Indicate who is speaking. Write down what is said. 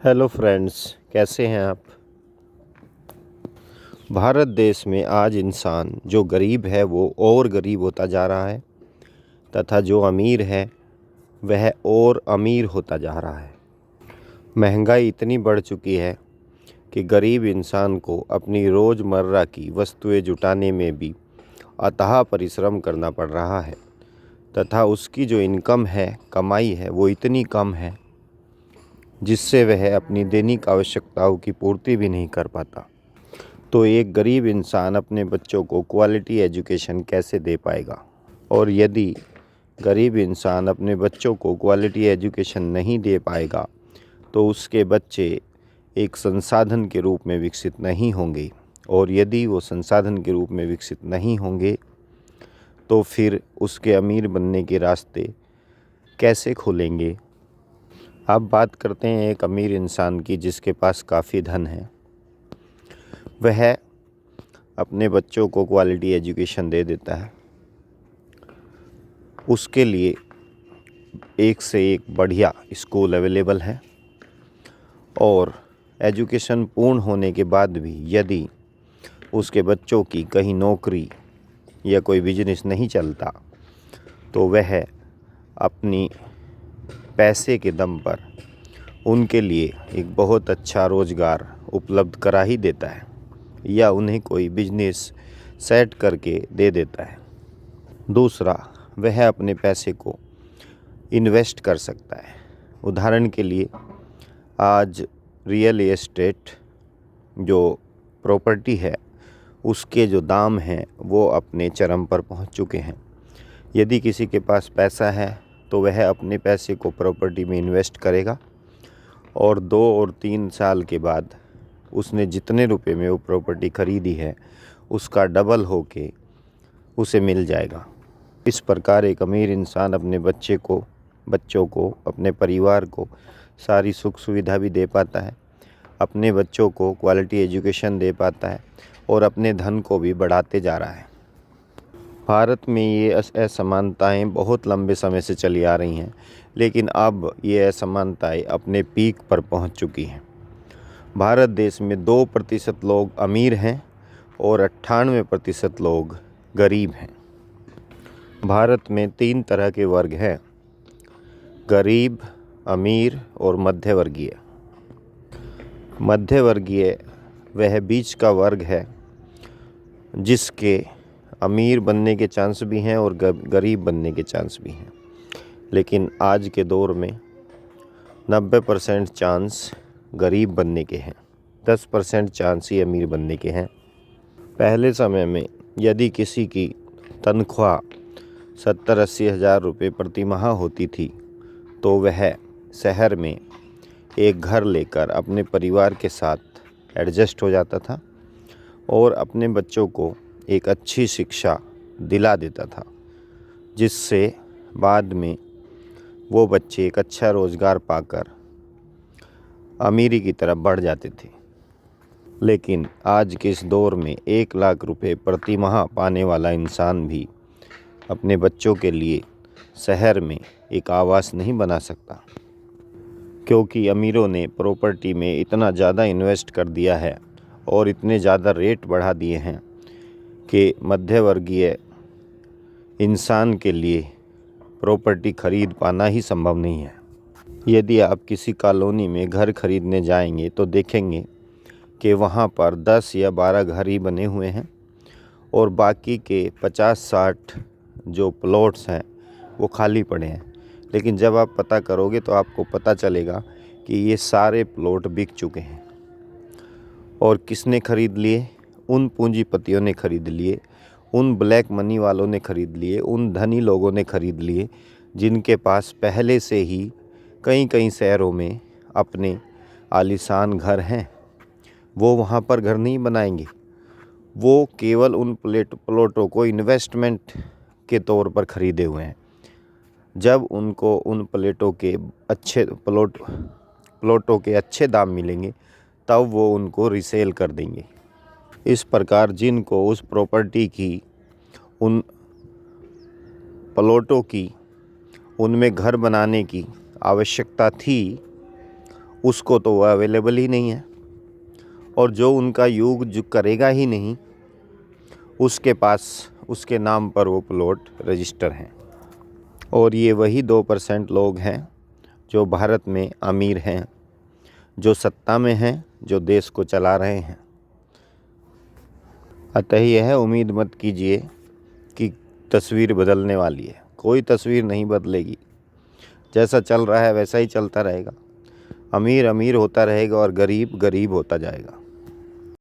Speaker 1: Hello friends, कैसे हैं आप। भारत देश में आज इंसान जो गरीब है वो और गरीब होता जा रहा है तथा जो अमीर है वह और अमीर होता जा रहा है। महंगाई इतनी बढ़ चुकी है कि गरीब इंसान को अपनी रोज़मर्रा की वस्तुएं जुटाने में भी अथाह परिश्रम करना पड़ रहा है तथा उसकी जो इनकम है, कमाई है, वो इतनी कम है जिससे वह अपनी दैनिक आवश्यकताओं की पूर्ति भी नहीं कर पाता। तो एक गरीब इंसान अपने बच्चों को क्वालिटी एजुकेशन कैसे दे पाएगा। और यदि गरीब इंसान अपने बच्चों को क्वालिटी एजुकेशन नहीं दे पाएगा तो उसके बच्चे एक संसाधन के रूप में विकसित नहीं होंगे, और यदि वो संसाधन के रूप में विकसित नहीं होंगे तो फिर उसके अमीर बनने के रास्ते कैसे खुलेंगे। अब बात करते हैं एक अमीर इंसान की जिसके पास काफ़ी धन है। वह अपने बच्चों को क्वालिटी एजुकेशन दे देता है। उसके लिए एक से एक बढ़िया स्कूल अवेलेबल है, और एजुकेशन पूर्ण होने के बाद भी यदि उसके बच्चों की कहीं नौकरी या कोई बिजनेस नहीं चलता तो वह अपनी पैसे के दम पर उनके लिए एक बहुत अच्छा रोज़गार उपलब्ध करा ही देता है या उन्हें कोई बिजनेस सेट करके दे देता है। दूसरा, वह अपने पैसे को इन्वेस्ट कर सकता है। उदाहरण के लिए आज रियल एस्टेट जो प्रॉपर्टी है उसके जो दाम हैं वो अपने चरम पर पहुंच चुके हैं। यदि किसी के पास पैसा है तो वह अपने पैसे को प्रॉपर्टी में इन्वेस्ट करेगा और 2 और 3 साल के बाद उसने जितने रुपए में वो प्रॉपर्टी खरीदी है उसका डबल होके उसे मिल जाएगा। इस प्रकार एक अमीर इंसान अपने बच्चों को, अपने परिवार को सारी सुख सुविधा भी दे पाता है, अपने बच्चों को क्वालिटी एजुकेशन दे पाता है और अपने धन को भी बढ़ाते जा रहा है। भारत में ये असमानताएं बहुत लंबे समय से चली आ रही हैं, लेकिन अब ये असमानताएं अपने पीक पर पहुंच चुकी हैं। भारत देश में 2% लोग अमीर हैं और 98% लोग गरीब हैं। भारत में 3 तरह के वर्ग हैं: गरीब, अमीर और मध्यवर्गीय। मध्यवर्गीय वह बीच का वर्ग है जिसके अमीर बनने के चांस भी हैं और गरीब बनने के चांस भी हैं। लेकिन आज के दौर में 90% चांस गरीब बनने के हैं, 10% चांस ही अमीर बनने के हैं। पहले समय में यदि किसी की तनख्वाह 70-80 हज़ार रुपये प्रति माह होती थी तो वह शहर में एक घर लेकर अपने परिवार के साथ एडजस्ट हो जाता था और अपने बच्चों को एक अच्छी शिक्षा दिला देता था, जिससे बाद में वो बच्चे एक अच्छा रोज़गार पाकर अमीरी की तरफ बढ़ जाते थे। लेकिन आज के इस दौर में 1 लाख रुपए प्रति माह पाने वाला इंसान भी अपने बच्चों के लिए शहर में एक आवास नहीं बना सकता, क्योंकि अमीरों ने प्रॉपर्टी में इतना ज़्यादा इन्वेस्ट कर दिया है और इतने ज़्यादा रेट बढ़ा दिए हैं कि मध्यवर्गीय इंसान के लिए प्रॉपर्टी खरीद पाना ही संभव नहीं है। यदि आप किसी कॉलोनी में घर खरीदने जाएंगे तो देखेंगे कि वहाँ पर 10 या 12 घर ही बने हुए हैं और बाकी के 50-60 जो प्लॉट्स हैं वो खाली पड़े हैं। लेकिन जब आप पता करोगे तो आपको पता चलेगा कि ये सारे प्लॉट बिक चुके हैं। और किसने ख़रीद लिए? उन पूंजीपतियों ने ख़रीद लिए, उन ब्लैक मनी वालों ने ख़रीद लिए, उन धनी लोगों ने ख़रीद लिए जिनके पास पहले से ही कई कई शहरों में अपने आलीशान घर हैं। वो वहाँ पर घर नहीं बनाएंगे, वो केवल उन प्लॉटों को इन्वेस्टमेंट के तौर पर ख़रीदे हुए हैं। जब उनको उन प्लॉटों के अच्छे दाम मिलेंगे तब वो उनको रीसेल कर देंगे। इस प्रकार जिनको उस प्रॉपर्टी की, उन प्लॉटों की, उनमें घर बनाने की आवश्यकता थी, उसको तो वह अवेलेबल ही नहीं है, और जो उनका यूज करेगा ही नहीं उसके पास उसके नाम पर वो प्लॉट रजिस्टर हैं। और ये वही 2% लोग हैं जो भारत में अमीर हैं, जो सत्ता में हैं, जो देश को चला रहे हैं। अतः यह उम्मीद मत कीजिए कि तस्वीर बदलने वाली है। कोई तस्वीर नहीं बदलेगी। जैसा चल रहा है वैसा ही चलता रहेगा। अमीर अमीर होता रहेगा और गरीब गरीब होता जाएगा।